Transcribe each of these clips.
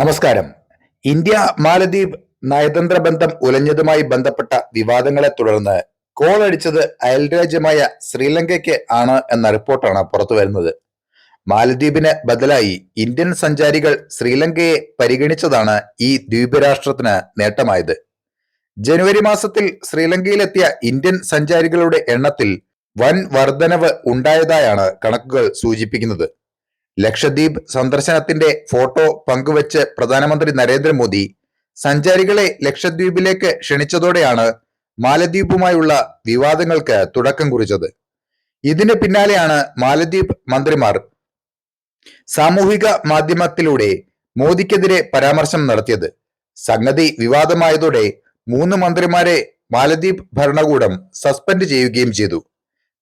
നമസ്കാരം. ഇന്ത്യ മാലദ്വീപ് നയതന്ത്ര ബന്ധം ഉലഞ്ഞതുമായി ബന്ധപ്പെട്ട വിവാദങ്ങളെ തുടർന്ന് കോളടിച്ചത് അയൽരാജ്യമായ ശ്രീലങ്കയ്ക്ക് ആണ് എന്ന റിപ്പോർട്ടാണ് പുറത്തുവരുന്നത്. മാലദ്വീപിന് ബദലായി ഇന്ത്യൻ സഞ്ചാരികൾ ശ്രീലങ്കയെ പരിഗണിച്ചതാണ് ഈ ദ്വീപ് രാഷ്ട്രത്തിന് നേട്ടമായത്. ജനുവരി മാസത്തിൽ ശ്രീലങ്കയിലെത്തിയ ഇന്ത്യൻ സഞ്ചാരികളുടെ എണ്ണത്തിൽ വൻ വർധനവ് ഉണ്ടായതായാണ് കണക്കുകൾ സൂചിപ്പിക്കുന്നത്. ലക്ഷദ്വീപ് സന്ദർശനത്തിന്റെ ഫോട്ടോ പങ്കുവച്ച് പ്രധാനമന്ത്രി നരേന്ദ്രമോദി സഞ്ചാരികളെ ലക്ഷദ്വീപിലേക്ക് ക്ഷണിച്ചതോടെയാണ് മാലദ്വീപുമായുള്ള വിവാദങ്ങൾക്ക് തുടക്കം കുറിച്ചത്. ഇതിന് പിന്നാലെയാണ് മാലദ്വീപ് മന്ത്രിമാർ സാമൂഹിക മാധ്യമത്തിലൂടെ മോദിക്കെതിരെ പരാമർശം നടത്തിയത്. സംഗതി വിവാദമായതോടെ 3 മന്ത്രിമാരെ മാലദ്വീപ് ഭരണകൂടം സസ്പെൻഡ് ചെയ്യുകയും ചെയ്തു.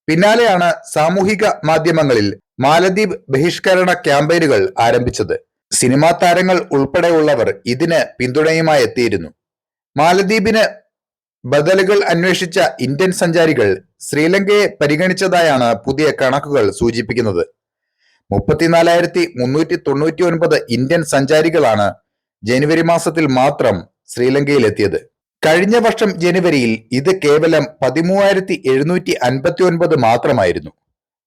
പിന്നാലെയാണ് സാമൂഹിക മാധ്യമങ്ങളിൽ മാലദ്വീപ് ബഹിഷ്കരണ ക്യാമ്പയിനുകൾ ആരംഭിച്ചത്. സിനിമാ താരങ്ങൾ ഉൾപ്പെടെയുള്ളവർ ഇതിന് പിന്തുണയുമായി എത്തിയിരുന്നു. മാലദ്വീപിന് ബദലുകൾ അന്വേഷിച്ച ഇന്ത്യൻ സഞ്ചാരികൾ ശ്രീലങ്കയെ പരിഗണിച്ചതായാണ് പുതിയ കണക്കുകൾ സൂചിപ്പിക്കുന്നത്. 34,399 ഇന്ത്യൻ സഞ്ചാരികളാണ് ജനുവരി മാസത്തിൽ മാത്രം ശ്രീലങ്കയിലെത്തിയത്. കഴിഞ്ഞ വർഷം ജനുവരിയിൽ ഇത് കേവലം 13,759 മാത്രമായിരുന്നു.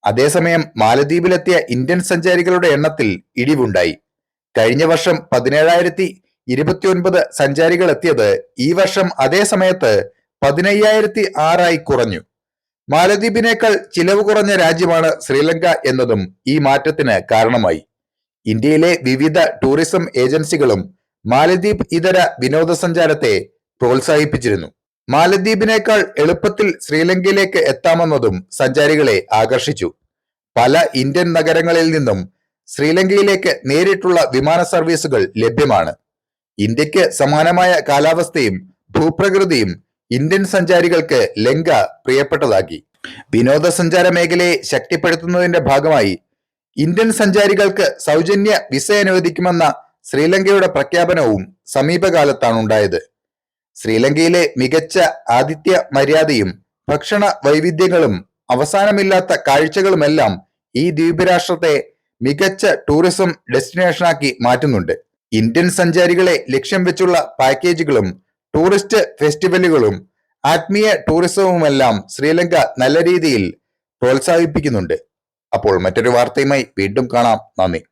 അതേസമയം മാലദ്വീപിലെത്തിയ ഇന്ത്യൻ സഞ്ചാരികളുടെ എണ്ണത്തിൽ ഇടിവുണ്ടായി. കഴിഞ്ഞ വർഷം 17,029 സഞ്ചാരികൾ എത്തിയത് ഈ വർഷം അതേ സമയത്ത് 15,006 കുറഞ്ഞു. മാലദ്വീപിനേക്കാൾ ചിലവ് കുറഞ്ഞ രാജ്യമാണ് ശ്രീലങ്ക എന്നതും ഈ മാറ്റത്തിന് കാരണമായി. ഇന്ത്യയിലെ വിവിധ ടൂറിസം ഏജൻസികളും മാലദ്വീപ് ഇതര വിനോദസഞ്ചാരത്തെ പ്രോത്സാഹിപ്പിച്ചിരുന്നു. മാലദ്വീപിനേക്കാൾ എളുപ്പത്തിൽ ശ്രീലങ്കയിലേക്ക് എത്താമെന്നതും സഞ്ചാരികളെ ആകർഷിച്ചു. പല ഇന്ത്യൻ നഗരങ്ങളിൽ നിന്നും ശ്രീലങ്കയിലേക്ക് നേരിട്ടുള്ള വിമാന സർവീസുകൾ ലഭ്യമാണ്. ഇന്ത്യക്ക് സമാനമായ കാലാവസ്ഥയും ഭൂപ്രകൃതിയും ഇന്ത്യൻ സഞ്ചാരികൾക്ക് ലങ്ക പ്രിയപ്പെട്ടതാക്കി. വിനോദസഞ്ചാര മേഖലയെ ശക്തിപ്പെടുത്തുന്നതിന്റെ ഭാഗമായി ഇന്ത്യൻ സഞ്ചാരികൾക്ക് സൗജന്യ വിസ അനുവദിക്കുമെന്ന ശ്രീലങ്കയുടെ പ്രഖ്യാപനവും സമീപകാലത്താണ് ഉണ്ടായത്. ശ്രീലങ്കയിലെ മികച്ച ആതിഥ്യ മര്യാദയും ഭക്ഷണ വൈവിധ്യങ്ങളും അവസാനമില്ലാത്ത കാഴ്ചകളുമെല്ലാം ഈ ദ്വീപ് രാഷ്ട്രത്തെ മികച്ച ടൂറിസം ഡെസ്റ്റിനേഷനാക്കി മാറ്റുന്നുണ്ട്. ഇന്ത്യൻ സഞ്ചാരികളെ ലക്ഷ്യം വെച്ചുള്ള പാക്കേജുകളും ടൂറിസ്റ്റ് ഫെസ്റ്റിവലുകളും ആത്മീയ ടൂറിസവുമെല്ലാം ശ്രീലങ്ക നല്ല രീതിയിൽ പ്രോത്സാഹിപ്പിക്കുന്നുണ്ട്. അപ്പോൾ മറ്റൊരു വാർത്തയുമായി വീണ്ടും കാണാം. നന്ദി.